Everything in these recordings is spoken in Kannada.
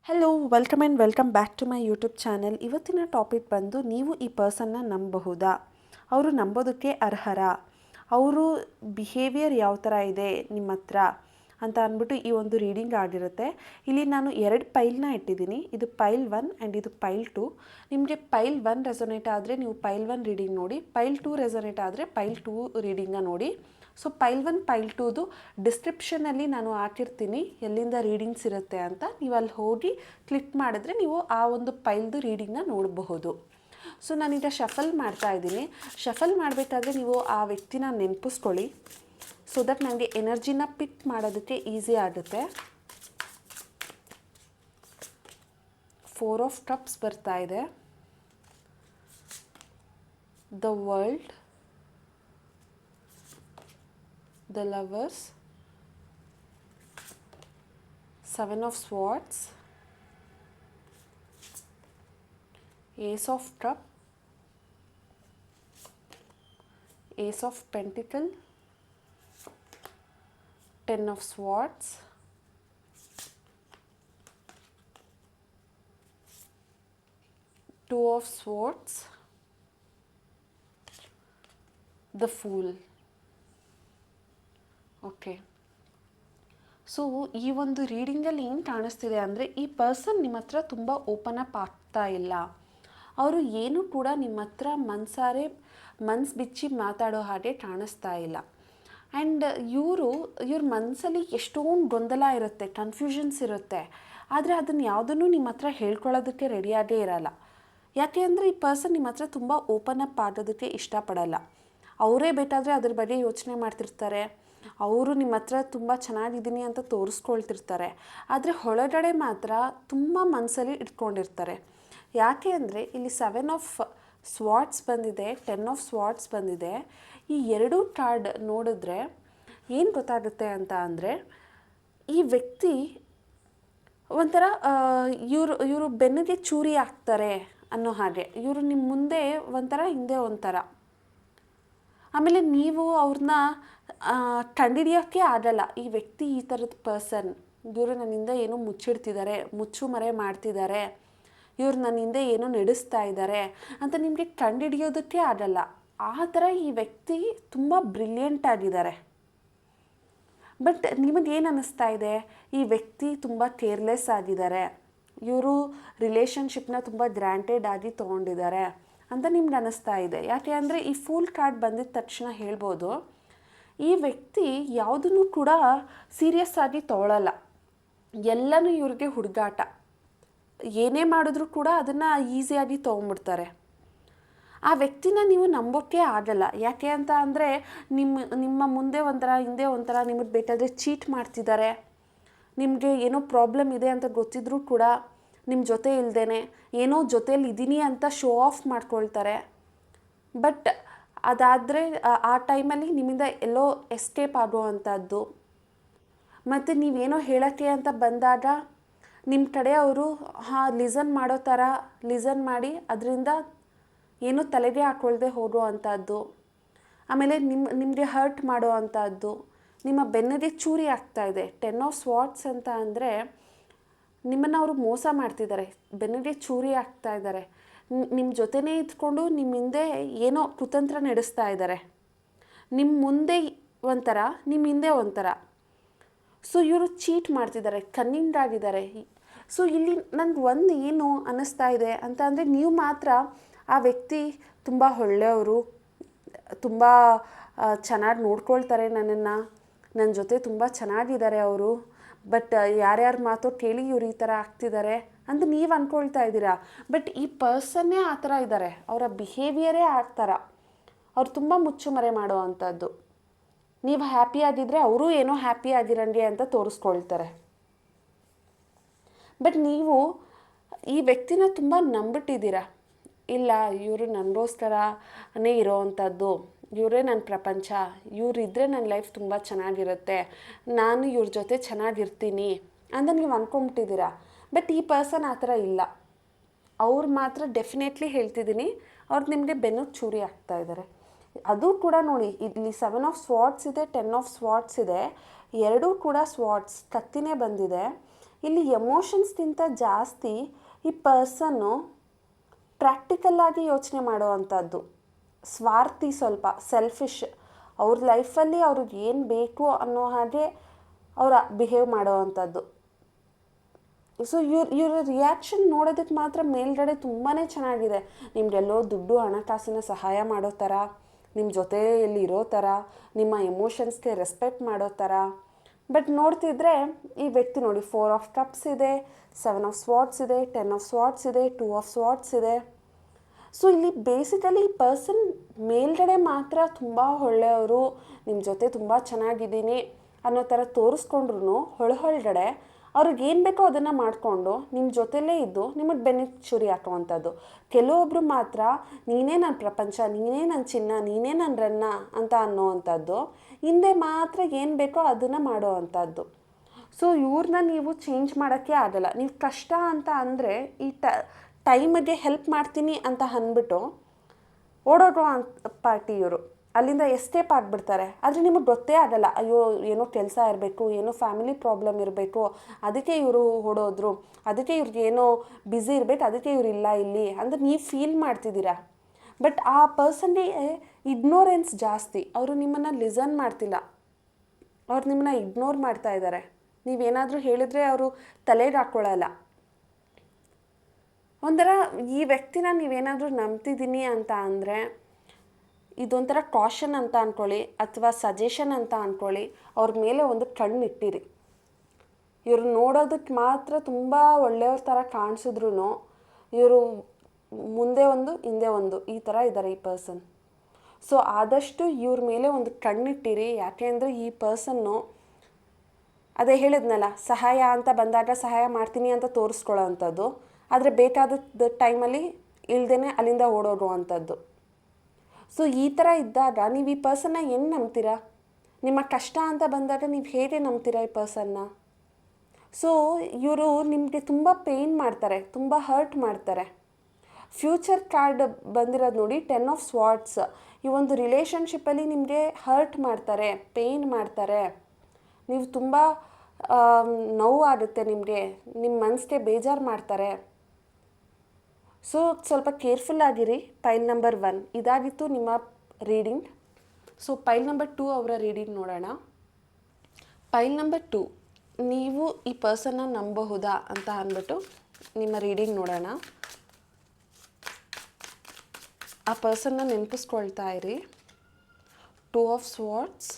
Hello welcome and welcome back to my YouTube channel. ಇವತ್ತಿನ ಟಾಪಿಕ್ ಬಂದು ನೀವು ಈ ಪರ್ಸನ್ನ ನಂಬಬಹುದಾ, ಅವರು ನಂಬೋದಕ್ಕೆ ಅರ್ಹರ, ಅವರು ಬಿಹೇವಿಯರ್ ಯಾವ ಥರ ಇದೆ ನಿಮ್ಮ ಹತ್ರ ಅಂತ ಅಂದ್ಬಿಟ್ಟು ಈ ಒಂದು ರೀಡಿಂಗ್ ಆಗಿರುತ್ತೆ. ಇಲ್ಲಿ ನಾನು 2 ಪೈಲ್ನ ಇಟ್ಟಿದ್ದೀನಿ. ಇದು ಪೈಲ್ 1 ಆ್ಯಂಡ್ ಇದು ಪೈಲ್ 2. ನಿಮಗೆ ಪೈಲ್ 1 ರೆಸೊನೇಟ್ ಆದರೆ ನೀವು ಪೈಲ್ 1 ರೀಡಿಂಗ್ ನೋಡಿ, ಪೈಲ್ 2 ರೆಸೊನೇಟ್ ಆದರೆ ಪೈಲ್ 2 ರೀಡಿಂಗ್ನ ನೋಡಿ. ಸೊ ಪೈಲ್ 1 ಪೈಲ್ 2ದು ಡಿಸ್ಕ್ರಿಪ್ಷನಲ್ಲಿ ನಾನು ಹಾಕಿರ್ತೀನಿ ಎಲ್ಲಿಂದ ರೀಡಿಂಗ್ಸ್ ಇರುತ್ತೆ ಅಂತ. ನೀವು ಅಲ್ಲಿ ಹೋಗಿ ಕ್ಲಿಕ್ ಮಾಡಿದ್ರೆ ನೀವು ಆ ಒಂದು ಪೈಲ್ದು ರೀಡಿಂಗ್ನ ನೋಡಬಹುದು. ಸೊ ನಾನೀಗ ಶಫಲ್ ಮಾಡ್ತಾ ಇದ್ದೀನಿ. ಶಫಲ್ ಮಾಡಬೇಕಾದ್ರೆ ನೀವು ಆ ವ್ಯಕ್ತಿನ ನೆನಪಿಸ್ಕೊಳ್ಳಿ, ಸೊ ದಟ್ ನನಗೆ ಎನರ್ಜಿನ ಪಿಕ್ ಮಾಡೋದಕ್ಕೆ ಈಸಿ ಆಗುತ್ತೆ. 4 ಆಫ್ ಕಪ್ಸ್ ಬರ್ತಾ ಇದೆ, the world, the lovers, 7 of swords, ace of cup, ace of pentacle, 10 of swords, two of swords, the fool. Okay, so ಈ ಒಂದು ರೀಡಿಂಗಲ್ಲಿ ಏನು ಕಾಣಿಸ್ತಿದೆ ಅಂದರೆ ಈ ಪರ್ಸನ್ ನಿಮ್ಮ ಹತ್ರ ತುಂಬ ಓಪನ್ ಅಪ್ ಆಗ್ತಾ ಇಲ್ಲ. ಅವರು ಏನೂ ಕೂಡ ನಿಮ್ಮ ಹತ್ರ ಮನ್ಸು ಬಿಚ್ಚಿ ಮಾತಾಡೋ ಹಾಗೆ ಕಾಣಿಸ್ತಾ ಇಲ್ಲ. ಆ್ಯಂಡ್ ಇವ್ರ ಮನಸ್ಸಲ್ಲಿ ಎಷ್ಟೊಂದು ಗೊಂದಲ ಇರುತ್ತೆ, ಕನ್ಫ್ಯೂಷನ್ಸ್ ಇರುತ್ತೆ, ಆದರೆ ಅದನ್ನು ಯಾವುದನ್ನು ನಿಮ್ಮ ಹತ್ರ ಹೇಳ್ಕೊಳ್ಳೋದಕ್ಕೆ ರೆಡಿಯಾಗೇ ಇರಲ್ಲ. ಯಾಕೆ ಅಂದರೆ ಈ ಪರ್ಸನ್ ನಿಮ್ಮ ಹತ್ರ ತುಂಬ ಓಪನ್ ಅಪ್ ಆಗೋದಕ್ಕೆ ಇಷ್ಟಪಡಲ್ಲ. ಅವರೇ ಬೇಕಾದರೆ ಅದ್ರ ಬಗ್ಗೆ ಯೋಚನೆ ಮಾಡ್ತಿರ್ತಾರೆ, ಅವರು ನಿಮ್ಮ ಹತ್ರ ತುಂಬ ಚೆನ್ನಾಗಿದ್ದೀನಿ ಅಂತ ತೋರಿಸ್ಕೊಳ್ತಿರ್ತಾರೆ, ಆದರೆ ಒಳಗಡೆ ಮಾತ್ರ ತುಂಬ ಮನಸ್ಸಲ್ಲಿ ಇಟ್ಕೊಂಡಿರ್ತಾರೆ. ಯಾಕೆ ಅಂದರೆ ಇಲ್ಲಿ 7 ಆಫ್ ಸ್ವಾರ್ಡ್ಸ್ ಬಂದಿದೆ, 10 ಆಫ್ ಸ್ವಾರ್ಡ್ಸ್ ಬಂದಿದೆ. ಈ ಎರಡೂ ಕಾರ್ಡ್ ನೋಡಿದ್ರೆ ಏನು ಗೊತ್ತಾಗುತ್ತೆ ಅಂತ ಅಂದರೆ ಈ ವ್ಯಕ್ತಿ ಒಂಥರ ಇವರು ಬೆನ್ನಿಗೆ ಚೂರಿ ಹಾಕ್ತಾರೆ ಅನ್ನೋ ಹಾಗೆ. ಇವರು ನಿಮ್ಮ ಮುಂದೆ ಒಂಥರ, ಹಿಂದೆ ಒಂಥರ. ಆಮೇಲೆ ನೀವು ಅವ್ರನ್ನ ಕಂಡಿಡಿಯೋಕ್ಕೆ ಆಗಲ್ಲ, ಈ ವ್ಯಕ್ತಿ ಈ ಥರದ ಪರ್ಸನ್, ಇವರು ನನ್ನಿಂದ ಏನೋ ಮುಚ್ಚಿಡ್ತಿದ್ದಾರೆ, ಮುಚ್ಚುಮರೆ ಮಾಡ್ತಿದ್ದಾರೆ, ಇವ್ರು ನನ್ನಿಂದ ಏನೋ ನಡೆಸ್ತಾ ಇದ್ದಾರೆ ಅಂತ ನಿಮಗೆ ಕಂಡಿಡಿಯೋದಕ್ಕೆ ಆಗಲ್ಲ. ಆ ಥರ ಈ ವ್ಯಕ್ತಿ ತುಂಬ ಬ್ರಿಲಿಯಂಟ್ ಆಗಿದ್ದಾರೆ. ಬಟ್ ನಿಮಗೇನು ಅನ್ನಿಸ್ತಾ ಇದೆ, ಈ ವ್ಯಕ್ತಿ ತುಂಬ ಕೇರ್ಲೆಸ್ ಆಗಿದ್ದಾರೆ, ಇವರು ರಿಲೇಷನ್ಶಿಪ್ನ ತುಂಬ ಗ್ರಾಂಟೆಡ್ ಆಗಿ ತೊಗೊಂಡಿದ್ದಾರೆ ಅಂತ ನಿಮ್ಗೆ ಅನ್ನಿಸ್ತಾ ಇದೆ. ಯಾಕೆ ಅಂದರೆ ಈ ಫೂಲ್ ಕಾರ್ಡ್ ಬಂದಿದ್ದ ತಕ್ಷಣ ಹೇಳ್ಬೋದು, ಈ ವ್ಯಕ್ತಿ ಯಾವುದನ್ನು ಕೂಡ ಸೀರಿಯಸ್ ಆಗಿ ತೊಗೊಳ್ಳಲ್ಲ, ಎಲ್ಲನೂ ಇವ್ರಿಗೆ ಹುಡುಗಾಟ. ಏನೇ ಮಾಡಿದ್ರೂ ಕೂಡ ಅದನ್ನು ಈಸಿಯಾಗಿ ತೊಗೊಂಬಿಡ್ತಾರೆ. ಆ ವ್ಯಕ್ತಿನ ನೀವು ನಂಬೋಕ್ಕೆ ಆಗಲ್ಲ. ಯಾಕೆ ಅಂತ ಅಂದರೆ ನಿಮ್ಮ ಮುಂದೆ ಒಂಥರ, ಹಿಂದೆ ಒಂಥರ, ನಿಮಗೆ ಬೇಕಾದರೆ ಚೀಟ್ ಮಾಡ್ತಿದ್ದಾರೆ, ನಿಮಗೆ ಏನೋ ಪ್ರಾಬ್ಲಮ್ ಇದೆ ಅಂತ ಗೊತ್ತಿದ್ರೂ ಕೂಡ ನಿಮ್ಮ ಜೊತೆ ಇಲ್ಲದೇನೆ ಏನೋ ಜೊತೇಲಿ ಇದ್ದೀನಿ ಅಂತ ಶೋ ಆಫ್ ಮಾಡ್ಕೊಳ್ತಾರೆ. ಬಟ್ ಅದಾದರೆ ಆ ಟೈಮಲ್ಲಿ ನಿಮ್ಮಿಂದ ಎಲ್ಲೋ ಎಸ್ಕೇಪ್ ಆಗುವಂಥದ್ದು. ಮತ್ತು ನೀವೇನೋ ಹೇಳೋಕ್ಕೆ ಅಂತ ಬಂದಾಗ ನಿಮ್ಮ ಕಡೆ ಅವರು ಲಿಸನ್ ಮಾಡೋ ಥರ ಲಿಸನ್ ಮಾಡಿ ಅದರಿಂದ ಏನೂ ತಲೆಗೆ ಹಾಕ್ಕೊಳ್ದೆ ಹೋಗೋ ಅಂಥದ್ದು. ಆಮೇಲೆ ನಿಮಗೆ ಹರ್ಟ್ ಮಾಡೋ ಅಂಥದ್ದು, ನಿಮ್ಮ ಬೆನ್ನಿಗೆ ಚೂರಿ ಆಗ್ತಾಯಿದೆ. 10 ಆಫ್ ಸ್ವಾರ್ಡ್ಸ್ ಅಂತ ಅಂದರೆ ನಿಮ್ಮನ್ನು ಅವರು ಮೋಸ ಮಾಡ್ತಿದ್ದಾರೆ, ಬೆನ್ನಿಗೆ ಚೂರಿ ಆಗ್ತಾ ಇದ್ದಾರೆ, ನಿಮ್ಮ ಜೊತೆನೇ ಇದ್ಕೊಂಡು ನಿಮ್ಮ ಹಿಂದೆ ಏನೋ ಕುತಂತ್ರ ನಡೆಸ್ತಾ ಇದ್ದಾರೆ. ನಿಮ್ಮ ಮುಂದೆ ಒಂಥರ, ನಿಮ್ಮ ಹಿಂದೆ ಒಂಥರ. ಸೊ ಇವರು ಚೀಟ್ ಮಾಡ್ತಿದ್ದಾರೆ, ಕನ್ನಿಂಗಾಗಿದ್ದಾರೆ. ಸೊ ಇಲ್ಲಿ ನನಗೆ ಒಂದು ಏನು ಅನ್ನಿಸ್ತಾ ಇದೆ ಅಂತ ಅಂದರೆ, ನೀವು ಮಾತ್ರ ಆ ವ್ಯಕ್ತಿ ತುಂಬ ಒಳ್ಳೆಯವರು, ತುಂಬ ಚೆನ್ನಾಗಿ ನೋಡ್ಕೊಳ್ತಾರೆ ನನ್ನನ್ನು, ನನ್ನ ಜೊತೆ ತುಂಬ ಚೆನ್ನಾಗಿದ್ದಾರೆ ಅವರು, ಬಟ್ ಯಾರ್ಯಾರ ಮಾತೋ ಕೇಳಿ ಇವ್ರು ಈ ಥರ ಆಗ್ತಿದ್ದಾರೆ ಅಂತ ನೀವು ಅಂದ್ಕೊಳ್ತಾ ಇದ್ದೀರಾ. ಬಟ್ ಈ ಪರ್ಸನ್ನೇ ಆ ಥರ ಇದ್ದಾರೆ, ಅವರ ಬಿಹೇವಿಯರೇ ಆ ಥರ. ಅವ್ರು ತುಂಬ ಮುಚ್ಚುಮರೆ ಮಾಡೋ ಅಂಥದ್ದು. ನೀವು ಹ್ಯಾಪಿ ಆಗಿದ್ದರೆ ಅವರು ಏನೋ ಹ್ಯಾಪಿ ಆಗಿರಂಗೆ ಅಂತ ತೋರಿಸ್ಕೊಳ್ತಾರೆ. ಬಟ್ ನೀವು ಈ ವ್ಯಕ್ತಿನ ತುಂಬ ನಂಬಿಟ್ಟಿದ್ದೀರಾ. ಇಲ್ಲ, ಇವರು ನನಗೋಸ್ಕರನೇ ಇರೋ ಅಂಥದ್ದು, ಇವರೇ ನನ್ನ ಪ್ರಪಂಚ, ಇವರಿದ್ದರೆ ನನ್ನ ಲೈಫ್ ತುಂಬ ಚೆನ್ನಾಗಿರುತ್ತೆ, ನಾನು ಇವ್ರ ಜೊತೆ ಚೆನ್ನಾಗಿರ್ತೀನಿ ಅಂತ ನೀವು ಅಂದ್ಕೊಂಬಿಟ್ಟಿದ್ದೀರಾ. ಬಟ್ ಈ ಪರ್ಸನ್ ಆ ಥರ ಇಲ್ಲ. ಅವ್ರು ಮಾತ್ರ ಡೆಫಿನೆಟ್ಲಿ ಹೇಳ್ತಿದ್ದೀನಿ, ಅವ್ರು ನಿಮಗೆ ಬೆನ್ನು ಚೂರಿ ಆಗ್ತಾ ಇದ್ದಾರೆ. ಅದು ಕೂಡ ನೋಡಿ, ಇಲ್ಲಿ 7 ಆಫ್ ಸ್ವಾರ್ಡ್ಸ್ ಇದೆ, 10 ಆಫ್ ಸ್ವಾರ್ಡ್ಸ್ ಇದೆ, ಎರಡೂ ಕೂಡ ಸ್ವಾರ್ಡ್ಸ್ ಕತ್ತಿನೇ ಬಂದಿದೆ. ಇಲ್ಲಿ ಎಮೋಷನ್ಸ್ಗಿಂತ ಜಾಸ್ತಿ ಈ ಪರ್ಸನ್ನು ಪ್ರಾಕ್ಟಿಕಲ್ಲಾಗಿ ಯೋಚನೆ ಮಾಡುವಂಥದ್ದು, ಸ್ವಾರ್ಥಿ, ಸ್ವಲ್ಪ ಸೆಲ್ಫಿಶ್. ಅವ್ರ ಲೈಫಲ್ಲಿ ಅವ್ರಿಗೆ ಏನು ಬೇಕು ಅನ್ನೋ ಹಾಗೆ ಅವರ ಬಿಹೇವ್ ಮಾಡೋವಂಥದ್ದು. ಸೊ ಇವ್ರ ರಿಯಾಕ್ಷನ್ ನೋಡೋದಕ್ಕೆ ಮಾತ್ರ ಮೇಲ್ಗಡೆ ತುಂಬಾ ಚೆನ್ನಾಗಿದೆ. ನಿಮಗೆಲ್ಲೋ ದುಡ್ಡು ಹಣಕಾಸಿನ ಸಹಾಯ ಮಾಡೋ ಥರ, ನಿಮ್ಮ ಜೊತೆಯಲ್ಲಿ ಇರೋ ಥರ, ನಿಮ್ಮ ಎಮೋಷನ್ಸ್ಗೆ ರೆಸ್ಪೆಕ್ಟ್ ಮಾಡೋ ಥರ. ಬಟ್ ನೋಡ್ತಿದ್ರೆ ಈ ವ್ಯಕ್ತಿ ನೋಡಿ, 4 ಆಫ್ ಕಪ್ಸ್ ಇದೆ, 7 ಆಫ್ ಸ್ವಾರ್ಡ್ಸ್ ಇದೆ, 10 ಆಫ್ ಸ್ವಾರ್ಡ್ಸ್ ಇದೆ, 2 ಆಫ್ ಸ್ವಾರ್ಡ್ಸ್ ಇದೆ. ಸೊ ಇಲ್ಲಿ ಬೇಸಿಕಲಿ ಈ ಪರ್ಸನ್ ಮೇಲ್ಗಡೆ ಮಾತ್ರ ತುಂಬ ಒಳ್ಳೆಯವರು, ನಿಮ್ಮ ಜೊತೆ ತುಂಬ ಚೆನ್ನಾಗಿದ್ದೀನಿ ಅನ್ನೋ ಥರ ತೋರಿಸ್ಕೊಂಡ್ರು ಒಳಗಡೆ ಅವ್ರಿಗೆ ಏನು ಬೇಕೋ ಅದನ್ನು ಮಾಡಿಕೊಂಡು ನಿಮ್ಮ ಜೊತೆಲೇ ಇದ್ದು ನಿಮಗೆ ಬೆನ್ನಿಗೆ ಹಾಕುವಂಥದ್ದು. ಕೆಲವೊಬ್ಬರು ಮಾತ್ರ ನೀನೇ ನನ್ನ ಪ್ರಪಂಚ, ನೀನೇ ನನ್ನ ಚಿನ್ನ, ನೀನೇ ನನ್ನ ರನ್ನ ಅಂತ ಅನ್ನೋವಂಥದ್ದು, ಹಿಂದೆ ಮಾತ್ರ ಏನು ಬೇಕೋ ಅದನ್ನು ಮಾಡೋವಂಥದ್ದು. ಸೊ ಇವ್ರನ್ನ ನೀವು ಚೇಂಜ್ ಮಾಡೋಕ್ಕೆ ಆಗಲ್ಲ. ನೀವು ಕಷ್ಟ ಅಂತ ಅಂದರೆ ಈ ಟೈಮಿಗೆ ಹೆಲ್ಪ್ ಮಾಡ್ತೀನಿ ಅಂತ ಅಂದ್ಬಿಟ್ಟು ಓಡೋಗೋ ಪಾರ್ಟಿ ಇವರು. ಅಲ್ಲಿಂದ ಎಸ್ಕೇಪ್ ಆಗಿಬಿಡ್ತಾರೆ. ಆದರೆ ನಿಮಗೆ ಗೊತ್ತೇ ಆಗಲ್ಲ, ಅಯ್ಯೋ ಏನೋ ಕೆಲಸ ಇರಬೇಕು, ಏನೋ ಫ್ಯಾಮಿಲಿ ಪ್ರಾಬ್ಲಮ್ ಇರಬೇಕು, ಅದಕ್ಕೆ ಇವರು ಓಡೋದ್ರು, ಅದಕ್ಕೆ ಇವ್ರಿಗೆ ಏನೋ ಬ್ಯುಸಿ ಇರಬೇಕು, ಅದಕ್ಕೆ ಇವ್ರು ಇಲ್ಲ ಇಲ್ಲಿ ಅಂದರೆ ನೀವು ಫೀಲ್ ಮಾಡ್ತಿದ್ದೀರಾ. ಬಟ್ ಆ ಪರ್ಸನ್ಗೆ ಇಗ್ನೋರೆನ್ಸ್ ಜಾಸ್ತಿ. ಅವರು ನಿಮ್ಮನ್ನು ಲಿಸನ್ ಮಾಡ್ತಿಲ್ಲ, ಅವ್ರು ನಿಮ್ಮನ್ನ ಇಗ್ನೋರ್ ಮಾಡ್ತಾ ಇದ್ದಾರೆ. ನೀವೇನಾದರೂ ಹೇಳಿದ್ರೆ ಅವರು ತಲೆಗೆ ಹಾಕ್ಕೊಳ್ಳಲ್ಲ. ಒಂಥರ ಈ ವ್ಯಕ್ತಿನ ನೀವೇನಾದರೂ ನಂಬ್ತಿದ್ದೀನಿ ಅಂತ ಅಂದರೆ ಇದೊಂಥರ ಕಾಷನ್ ಅಂತ ಅಂದ್ಕೊಳ್ಳಿ, ಅಥವಾ ಸಜೆಷನ್ ಅಂತ ಅಂದ್ಕೊಳ್ಳಿ. ಅವ್ರ ಮೇಲೆ ಒಂದು ಕಣ್ಣಿಟ್ಟಿರಿ. ಇವರು ನೋಡೋದಕ್ಕೆ ಮಾತ್ರ ತುಂಬ ಒಳ್ಳೆಯವ್ರ ಥರ ಕಾಣಿಸಿದ್ರು ಇವರು ಮುಂದೆ ಒಂದು ಹಿಂದೆ ಒಂದು ಈ ಥರ ಇದ್ದಾರೆ ಈ ಪರ್ಸನ್. ಸೊ ಆದಷ್ಟು ಇವ್ರ ಮೇಲೆ ಒಂದು ಕಣ್ಣಿಟ್ಟಿರಿ. ಯಾಕೆ ಅಂದರೆ ಈ ಪರ್ಸನ್ನು ಅದೇ ಹೇಳಿದ್ನಲ್ಲ, ಸಹಾಯ ಅಂತ ಬಂದಾಗ ಸಹಾಯ ಮಾಡ್ತೀನಿ ಅಂತ ತೋರಿಸ್ಕೊಳ್ಳೋ ಅಂಥದ್ದು, ಆದರೆ ಬೇಕಾದ ಟೈಮಲ್ಲಿ ಇಳ್ದೇ ಅಲ್ಲಿಂದ ಓಡೋಡುವಂಥದ್ದು. ಸೊ ಈ ಥರ ಇದ್ದಾಗ ನೀವು ಈ ಪರ್ಸನ್ನ ಹೆಂಗೆ ನಂಬ್ತೀರಾ? ನಿಮ್ಮ ಕಷ್ಟ ಅಂತ ಬಂದಾಗ ನೀವು ಹೇಗೆ ನಂಬ್ತೀರಾ ಈ ಪರ್ಸನ್ನ? ಸೊ ಇವರು ನಿಮಗೆ ತುಂಬ ಪೇಯ್ನ್ ಮಾಡ್ತಾರೆ, ತುಂಬ ಹರ್ಟ್ ಮಾಡ್ತಾರೆ. ಫ್ಯೂಚರ್ ಕಾರ್ಡ್ ಬಂದಿರೋದು ನೋಡಿ, 10 ಆಫ್ ಸ್ವಾರ್ಡ್ಸ್. ಈ ಒಂದು ರಿಲೇಷನ್ಶಿಪ್ಪಲ್ಲಿ ನಿಮಗೆ ಹರ್ಟ್ ಮಾಡ್ತಾರೆ, ಪೇಯ್ನ್ ಮಾಡ್ತಾರೆ. ನೀವು ತುಂಬ ನೋವು ಆಗುತ್ತೆ ನಿಮಗೆ, ನಿಮ್ಮ ಮನಸ್ಸಿಗೆ ಬೇಜಾರು ಮಾಡ್ತಾರೆ. ಸೊ ಸ್ವಲ್ಪ ಕೇರ್ಫುಲ್ ಆಗಿರಿ. ಪೈಲ್ ನಂಬರ್ 1 ಇದಾಗಿತ್ತು ನಿಮ್ಮ ರೀಡಿಂಗ್. ಸೊ ಪೈಲ್ ನಂಬರ್ 2 ಅವರ ರೀಡಿಂಗ್ ನೋಡೋಣ. ಪೈಲ್ ನಂಬರ್ 2, ನೀವು ಈ ಪರ್ಸನ್ನ ನಂಬಬಹುದಾ ಅಂತ ಅಂದ್ಬಿಟ್ಟು ನಿಮ್ಮ ರೀಡಿಂಗ್ ನೋಡೋಣ. ಆ ಪರ್ಸನ್ನ ನೆನಪಿಸ್ಕೊಳ್ತಾ ಇರಿ. 2 of swords,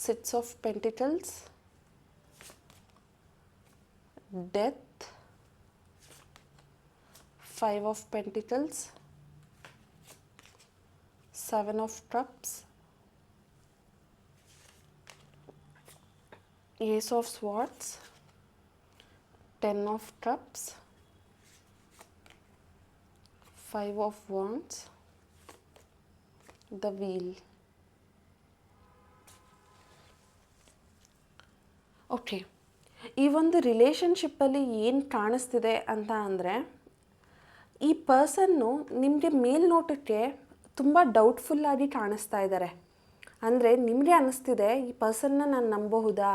6 of pentacles, death, 5 of Pentacles, 7 of Cups, Ace of Swords, 10 of Cups, 5 of Wands, the Wheel. Okay, ಈ ಒಂದು ರಿಲೇಷನ್ಶಿಪ್ಪಲ್ಲಿ ಏನು ಕಾಣಿಸ್ತಿದೆ ಅಂತ ಅಂದರೆ, ಈ ಪರ್ಸನ್ನು ನಿಮಗೆ ಮೇಲ್ನೋಟಕ್ಕೆ ತುಂಬ ಡೌಟ್ಫುಲ್ಲಾಗಿ ಕಾಣಿಸ್ತಾ ಇದ್ದಾರೆ. ಅಂದರೆ ನಿಮಗೆ ಅನ್ನಿಸ್ತಿದೆ, ಈ ಪರ್ಸನ್ನ ನಾನು ನಂಬಬಹುದಾ,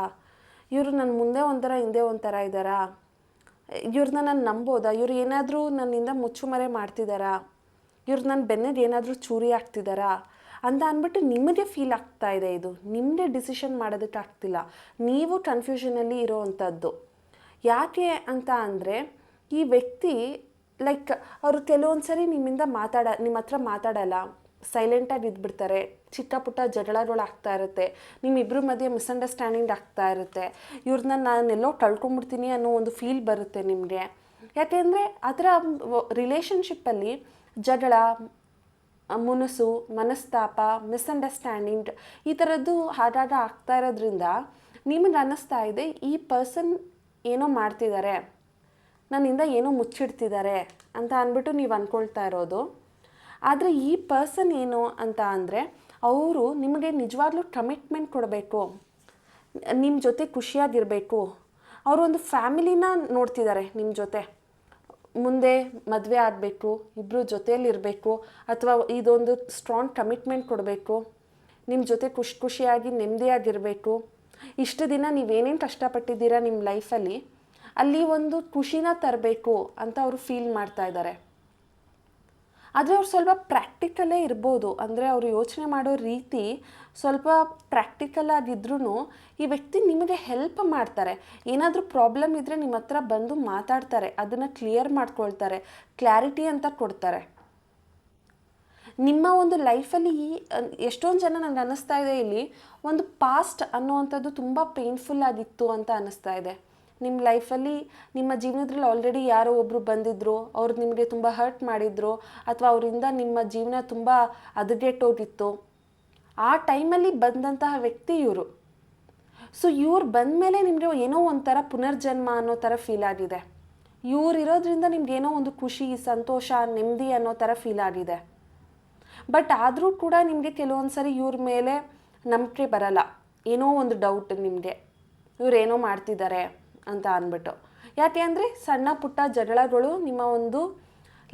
ಇವರು ನನ್ನ ಮುಂದೆ ಒಂಥರ ಹಿಂದೆ ಒಂಥರ ಇದ್ದಾರಾ, ಇವ್ರನ್ನ ನಾನು ನಂಬೋದಾ, ಇವ್ರು ಏನಾದರೂ ನನ್ನಿಂದ ಮುಚ್ಚುಮರೆ ಮಾಡ್ತಿದ್ದಾರಾ, ಇವ್ರು ನನ್ನ ಬೆನ್ನಿಗೆ ಏನಾದರೂ ಚೂರಿ ಆಗ್ತಿದ್ದಾರಾ ಅಂತ ಅಂದ್ಬಿಟ್ಟು ನಿಮಗೆ ಫೀಲ್ ಆಗ್ತಾ ಇದೆ. ಇದು ನಿಮ್ಮದೇ ಡಿಸಿಷನ್ ಮಾಡೋದಕ್ಕೆ ಆಗ್ತಿಲ್ಲ, ನೀವು ಕನ್ಫ್ಯೂಷನಲ್ಲಿ ಇರೋವಂಥದ್ದು. ಯಾಕೆ ಅಂತ ಅಂದರೆ ಈ ವ್ಯಕ್ತಿ ಲೈಕ್ ಅವರು ಕೆಲವೊಂದು ಸರಿ ನಿಮ್ಮ ಹತ್ರ ಮಾತಾಡಲ್ಲ, ಸೈಲೆಂಟಾಗಿ ಇದ್ಬಿಡ್ತಾರೆ. ಚಿಕ್ಕ ಪುಟ್ಟ ಜಗಳಗಳು ಆಗ್ತಾ ಇರುತ್ತೆ, ನಿಮ್ಮಿಬ್ಬರ ಮಧ್ಯೆ ಮಿಸ್ಅಂಡರ್ಸ್ಟ್ಯಾಂಡಿಂಗ್ ಆಗ್ತಾ ಇರುತ್ತೆ. ಇವ್ರನ್ನ ನಾನೆಲ್ಲೋ ಕಳ್ಕೊಂಬಿಡ್ತೀನಿ ಅನ್ನೋ ಒಂದು ಫೀಲ್ ಬರುತ್ತೆ ನಿಮಗೆ. ಯಾಕೆಂದರೆ ಅದರ ರಿಲೇಷನ್ಶಿಪ್ಪಲ್ಲಿ ಜಗಳ, ಮುನಸು, ಮನಸ್ತಾಪ, ಮಿಸ್ಅಂಡರ್ಸ್ಟ್ಯಾಂಡಿಂಗ್ ಈ ಥರದ್ದು ಆಗಾಗ ಆಗ್ತಾ ಇರೋದ್ರಿಂದ ನಿಮಗೆ ಅನ್ನಿಸ್ತಾ ಇದೆ ಈ ಪರ್ಸನ್ ಏನೋ ಮಾಡ್ತಿದ್ದಾರೆ, ನನ್ನಿಂದ ಏನೋ ಮುಚ್ಚಿಡ್ತಿದ್ದಾರೆ ಅಂತ ಅಂದ್ಬಿಟ್ಟು ನೀವು ಅಂದ್ಕೊಳ್ತಾ ಇರೋದು. ಆದರೆ ಈ ಪರ್ಸನ್ ಏನು ಅಂತ ಅಂದರೆ, ಅವರು ನಿಮಗೆ ನಿಜವಾಗ್ಲೂ ಕಮಿಟ್ಮೆಂಟ್ ಕೊಡಬೇಕು, ನಿಮ್ಮ ಜೊತೆ ಖುಷಿಯಾಗಿರಬೇಕು. ಅವರು ಒಂದು ಫ್ಯಾಮಿಲಿನ ನೋಡ್ತಿದ್ದಾರೆ ನಿಮ್ಮ ಜೊತೆ. ಮುಂದೆ ಮದುವೆ ಆಗಬೇಕು, ಇಬ್ಬರು ಜೊತೆಯಲ್ಲಿರಬೇಕು, ಅಥವಾ ಇದೊಂದು ಸ್ಟ್ರಾಂಗ್ ಕಮಿಟ್ಮೆಂಟ್ ಕೊಡಬೇಕು, ನಿಮ್ಮ ಜೊತೆ ಖುಷಿಯಾಗಿ ನೆಮ್ಮದಿಯಾಗಿರಬೇಕು. ಇಷ್ಟು ದಿನ ನೀವೇನೇನು ಕಷ್ಟಪಟ್ಟಿದ್ದೀರಾ ನಿಮ್ಮ ಲೈಫಲ್ಲಿ, ಅಲ್ಲಿ ಒಂದು ಖುಷಿನ ತರಬೇಕು ಅಂತ ಅವರು ಫೀಲ್ ಮಾಡ್ತಾ ಇದ್ದಾರೆ. ಆದರೆ ಅವ್ರು ಸ್ವಲ್ಪ ಪ್ರಾಕ್ಟಿಕಲ್ಲೇ ಇರ್ಬೋದು, ಅಂದರೆ ಅವರು ಯೋಚನೆ ಮಾಡೋ ರೀತಿ ಸ್ವಲ್ಪ ಪ್ರಾಕ್ಟಿಕಲ್ ಆಗಿದ್ರೂ ಈ ವ್ಯಕ್ತಿ ನಿಮಗೆ ಹೆಲ್ಪ್ ಮಾಡ್ತಾರೆ. ಏನಾದರೂ ಪ್ರಾಬ್ಲಮ್ ಇದ್ದರೆ ನಿಮ್ಮ ಹತ್ರ ಬಂದು ಮಾತಾಡ್ತಾರೆ, ಅದನ್ನು ಕ್ಲಿಯರ್ ಮಾಡ್ಕೊಳ್ತಾರೆ, ಕ್ಲಾರಿಟಿ ಅಂತ ಕೊಡ್ತಾರೆ. ನಿಮ್ಮ ಒಂದು ಲೈಫಲ್ಲಿ ಎಷ್ಟೊಂದು ಜನ ನನಗೆ ಅನ್ನಿಸ್ತಾ ಇದೆ ಇಲ್ಲಿ ಒಂದು ಪಾಸ್ಟ್ ಅನ್ನುವಂಥದ್ದು ತುಂಬ ಪೇನ್ಫುಲ್ ಆಗಿತ್ತು ಅಂತ ಅನ್ನಿಸ್ತಾ ಇದೆ. ನಿಮ್ಮ ಲೈಫಲ್ಲಿ ನಿಮ್ಮ ಜೀವನದಲ್ಲಿ ಆಲ್ರೆಡಿ ಯಾರೋ ಒಬ್ಬರು ಬಂದಿದ್ದರು, ಅವ್ರು ನಿಮಗೆ ತುಂಬ ಹರ್ಟ್ ಮಾಡಿದ್ರು, ಅಥವಾ ಅವರಿಂದ ನಿಮ್ಮ ಜೀವನ ತುಂಬ ಹದಗೆಟ್ಟೋಗಿತ್ತು. ಆ ಟೈಮಲ್ಲಿ ಬಂದಂತಹ ವ್ಯಕ್ತಿ ಇವರು. ಸೊ ಇವ್ರು ಬಂದಮೇಲೆ ನಿಮಗೆ ಏನೋ ಒಂಥರ ಪುನರ್ಜನ್ಮ ಅನ್ನೋ ಥರ ಫೀಲ್ ಆಗಿದೆ. ಇವ್ರು ಇರೋದ್ರಿಂದ ನಿಮ್ಗೇನೋ ಒಂದು ಖುಷಿ, ಸಂತೋಷ, ನೆಮ್ಮದಿ ಅನ್ನೋ ಥರ ಫೀಲ್ ಆಗಿದೆ. ಬಟ್ ಆದರೂ ಕೂಡ ನಿಮಗೆ ಕೆಲವೊಂದು ಸರಿ ಇವ್ರ ಮೇಲೆ ನಂಬಿಕೆ ಬರಲ್ಲ. ಏನೋ ಒಂದು ಡೌಟ್ ನಿಮಗೆ, ಇವರೇನೋ ಮಾಡ್ತಿದ್ದಾರೆ ಅಂತ ಅಂದ್ಬಿಟ್ಟು. ಯಾಕೆ ಅಂದರೆ ಸಣ್ಣ ಪುಟ್ಟ ಜಗಳಗಳು ನಿಮ್ಮ ಒಂದು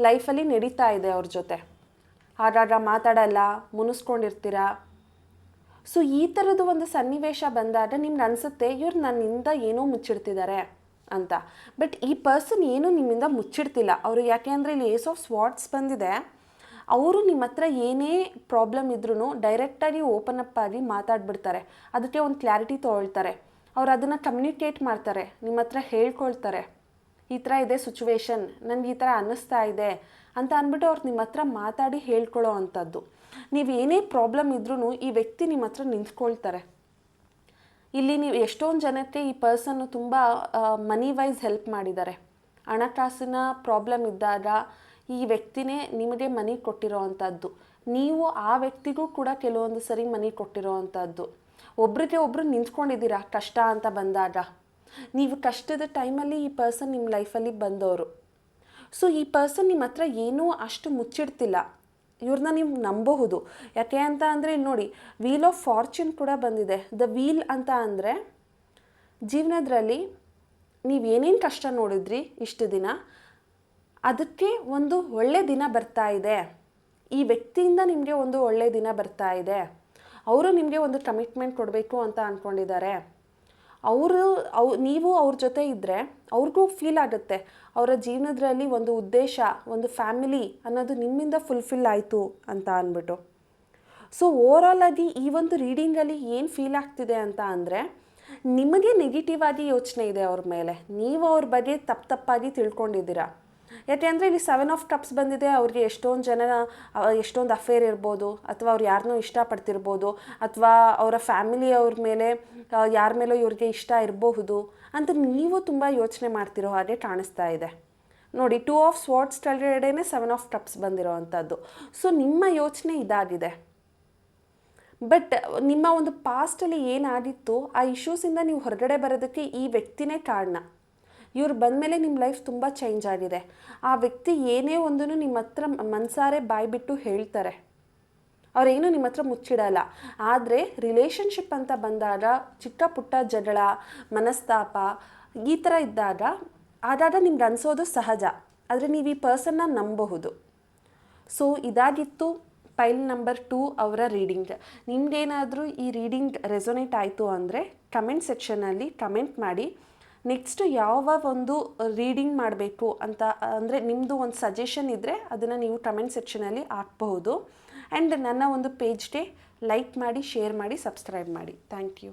ಲೈಫಲ್ಲಿ ನಡೀತಾ ಇದೆ ಅವ್ರ ಜೊತೆ. ಆಗಾಗ ಮಾತಾಡಲ್ಲ, ಮುನಿಸ್ಕೊಂಡಿರ್ತೀರ. ಸೊ ಈ ಥರದ್ದು ಒಂದು ಸನ್ನಿವೇಶ ಬಂದಾಗ ನಿಮ್ಗೆ ಅನಿಸುತ್ತೆ ಇವ್ರು ನನ್ನಿಂದ ಏನೋ ಮುಚ್ಚಿಡ್ತಿದ್ದಾರೆ ಅಂತ. ಬಟ್ ಈ ಪರ್ಸನ್ ಏನೂ ನಿಮ್ಮಿಂದ ಮುಚ್ಚಿಡ್ತಿಲ್ಲ ಅವರು. ಯಾಕೆ ಅಂದರೆ ಇಲ್ಲಿ ಏಸ್ ಆಫ್ ಸ್ವಾರ್ಡ್ಸ್ ಬಂದಿದೆ. ಅವರು ನಿಮ್ಮ ಹತ್ರ ಏನೇ ಪ್ರಾಬ್ಲಮ್ ಇದ್ರೂ ಡೈರೆಕ್ಟಾಗಿ ಓಪನ್ ಅಪ್ ಆಗಿ ಮಾತಾಡ್ಬಿಡ್ತಾರೆ. ಅದಕ್ಕೆ ಒಂದು ಕ್ಲಾರಿಟಿ ತೊಗೊಳ್ತಾರೆ. ಅವ್ರು ಅದನ್ನು ಕಮ್ಯುನಿಕೇಟ್ ಮಾಡ್ತಾರೆ, ನಿಮ್ಮ ಹತ್ರ ಹೇಳ್ಕೊಳ್ತಾರೆ. ಈ ಥರ ಇದೆ ಸಿಚುವೇಶನ್, ನನಗೆ ಈ ಥರ ಅನ್ನಿಸ್ತಾ ಇದೆ ಅಂತ ಅಂದ್ಬಿಟ್ಟು ಅವ್ರು ನಿಮ್ಮ ಹತ್ರ ಮಾತಾಡಿ ಹೇಳ್ಕೊಳ್ಳೋ ಅಂಥದ್ದು. ನೀವು ಏನೇ ಪ್ರಾಬ್ಲಮ್ ಇದ್ರೂ ಈ ವ್ಯಕ್ತಿ ನಿಮ್ಮ ಹತ್ರ ನಿಂತ್ಕೊಳ್ತಾರೆ. ಇಲ್ಲಿ ನೀವು ಎಷ್ಟೊಂದು ಜನಕ್ಕೆ ಈ ಪರ್ಸನ್ನು ತುಂಬ ಮನಿ ವೈಸ್ ಹೆಲ್ಪ್ ಮಾಡಿದ್ದಾರೆ. ಹಣಕಾಸಿನ ಪ್ರಾಬ್ಲಮ್ ಇದ್ದಾಗ ಈ ವ್ಯಕ್ತಿನೇ ನಿಮಗೆ ಮನಿ ಕೊಟ್ಟಿರೋ ಅಂಥದ್ದು. ನೀವು ಆ ವ್ಯಕ್ತಿಗೂ ಕೂಡ ಕೆಲವೊಂದು ಸರಿ ಮನಿ ಕೊಟ್ಟಿರೋ ಅಂಥದ್ದು. ಒಬ್ರಿಗೆ ಒಬ್ಬರು ನಿಂತ್ಕೊಂಡಿದ್ದೀರಾ ಕಷ್ಟ ಅಂತ ಬಂದಾಗ. ನೀವು ಕಷ್ಟದ ಟೈಮಲ್ಲಿ ಈ ಪರ್ಸನ್ ನಿಮ್ಮ ಲೈಫಲ್ಲಿ ಬಂದವರು. ಸೊ ಈ ಪರ್ಸನ್ ನಿಮ್ಮ ಹತ್ರ ಏನೂ ಅಷ್ಟು ಮುಚ್ಚಿಡ್ತಿಲ್ಲ. ಇವ್ರನ್ನ ನೀವು ನಂಬಬಹುದು. ಯಾಕೆ ಅಂತ ಅಂದರೆ ಇಲ್ಲಿ ನೋಡಿ, ವೀಲ್ ಆಫ್ ಫಾರ್ಚೂನ್ ಕೂಡ ಬಂದಿದೆ. ದ ವೀಲ್ ಅಂತ ಅಂದರೆ ಜೀವನದಲ್ಲಿ ನೀವು ಏನೇನು ಕಷ್ಟ ನೋಡಿದ್ರಿ ಇಷ್ಟು ದಿನ, ಅದಕ್ಕೆ ಒಂದು ಒಳ್ಳೆ ದಿನ ಬರ್ತಾ ಇದೆ. ಈ ವ್ಯಕ್ತಿಯಿಂದ ನಿಮಗೆ ಒಂದು ಒಳ್ಳೆ ದಿನ ಬರ್ತಾ ಇದೆ. ಅವರು ನಿಮಗೆ ಒಂದು ಕಮಿಟ್ಮೆಂಟ್ ಕೊಡಬೇಕು ಅಂತ ಅಂದ್ಕೊಂಡಿದ್ದಾರೆ. ನೀವು ಅವ್ರ ಜೊತೆ ಇದ್ದರೆ ಅವ್ರಿಗೂ ಫೀಲ್ ಆಗುತ್ತೆ ಅವರ ಜೀವನದಲ್ಲಿ ಒಂದು ಉದ್ದೇಶ, ಒಂದು ಫ್ಯಾಮಿಲಿ ಅನ್ನೋದು ನಿಮ್ಮಿಂದ ಫುಲ್ಫಿಲ್ ಆಯಿತು ಅಂತ ಅಂದ್ಬಿಟ್ಟು. ಸೊ ಓವರಾಲ್ ಆಗಿ ಈ ಒಂದು ರೀಡಿಂಗಲ್ಲಿ ಏನು ಫೀಲ್ ಆಗ್ತಿದೆ ಅಂತ ಅಂದರೆ, ನಿಮಗೆ ನೆಗೆಟಿವ್ ಆಗಿ ಯೋಚನೆ ಇದೆ ಅವ್ರ ಮೇಲೆ. ನೀವು ಅವ್ರ ಬಗ್ಗೆ ತಪ್ಪಾಗಿ ತಿಳ್ಕೊಂಡಿದ್ದೀರಾ. ಯಾಕೆ ಅಂದರೆ ಇಲ್ಲಿ 7 ಆಫ್ ಕಪ್ಸ್ ಬಂದಿದೆ. ಅವ್ರಿಗೆ ಎಷ್ಟೊಂದು ಅಫೇರ್ ಇರ್ಬೋದು, ಅಥವಾ ಅವ್ರು ಯಾರನ್ನೋ ಇಷ್ಟಪಡ್ತಿರ್ಬೋದು, ಅಥವಾ ಅವರ ಫ್ಯಾಮಿಲಿಯವ್ರ ಮೇಲೆ ಯಾರ ಮೇಲೋ ಇವ್ರಿಗೆ ಇಷ್ಟ ಇರಬಹುದು ಅಂತ ನೀವು ತುಂಬ ಯೋಚನೆ ಮಾಡ್ತಿರೋ ಹಾಗೆ ಕಾಣಿಸ್ತಾ ಇದೆ. ನೋಡಿ, 2 ಆಫ್ ಸ್ವಾರ್ಡ್ಸ್ ಕೆಳಗಡೆನೇ 7 ಆಫ್ ಕಪ್ಸ್ ಬಂದಿರೋ ಅಂಥದ್ದು. ಸೊ ನಿಮ್ಮ ಯೋಚನೆ ಇದಾಗಿದೆ. ಬಟ್ ನಿಮ್ಮ ಒಂದು ಪಾಸ್ಟಲ್ಲಿ ಏನಾಗಿತ್ತು ಆ ಇಶ್ಯೂಸಿಂದ ನೀವು ಹೊರಗಡೆ ಬರೋದಕ್ಕೆ ಈ ವ್ಯಕ್ತಿನೇ ಕಾರಣ. ಇವ್ರು ಬಂದಮೇಲೆ ನಿಮ್ಮ ಲೈಫ್ ತುಂಬ ಚೇಂಜ್ ಆಗಿದೆ. ಆ ವ್ಯಕ್ತಿ ಏನೇ ಒಂದನ್ನು ನಿಮ್ಮ ಹತ್ರ ಮನಸಾರೆ ಬಾಯ್ಬಿಟ್ಟು ಹೇಳ್ತಾರೆ. ಅವರೇನು ನಿಮ್ಮ ಹತ್ರ ಮುಚ್ಚಿಡಲ್ಲ. ಆದರೆ ರಿಲೇಷನ್ಶಿಪ್ ಅಂತ ಬಂದಾಗ ಚಿಕ್ಕ ಪುಟ್ಟ ಜಗಳ, ಮನಸ್ತಾಪ ಈ ಥರ ಇದ್ದಾಗ ಆಗಾಗ ನಿಮ್ಗೆ ಅನಿಸೋದು ಸಹಜ. ಆದರೆ ನೀವು ಈ ಪರ್ಸನ್ನ ನಂಬಬಹುದು. ಸೊ ಇದಾಗಿತ್ತು ಪೈಲ್ ನಂಬರ್ 2 ಅವರ ರೀಡಿಂಗ್. ನಿಮ್ಗೇನಾದರೂ ಈ ರೀಡಿಂಗ್ ರೆಸೊನೇಟ್ ಆಯಿತು ಅಂದರೆ ಕಮೆಂಟ್ ಸೆಕ್ಷನಲ್ಲಿ ಕಮೆಂಟ್ ಮಾಡಿ. ನೆಕ್ಸ್ಟ್ ಯಾವ ಒಂದು ರೀಡಿಂಗ್ ಮಾಡಬೇಕು ಅಂತ ಅಂದರೆ ನಿಮ್ಮದು ಒಂದು ಸಜೆಷನ್ ಇದ್ದರೆ ಅದನ್ನು ನೀವು ಕಮೆಂಟ್ ಸೆಕ್ಷನಲ್ಲಿ ಹಾಕ್ಬಹುದು. ಆ್ಯಂಡ್ ನನ್ನ ಒಂದು ಪೇಜ್ಗೆ ಲೈಕ್ ಮಾಡಿ, ಶೇರ್ ಮಾಡಿ, ಸಬ್ಸ್ಕ್ರೈಬ್ ಮಾಡಿ. Thank you.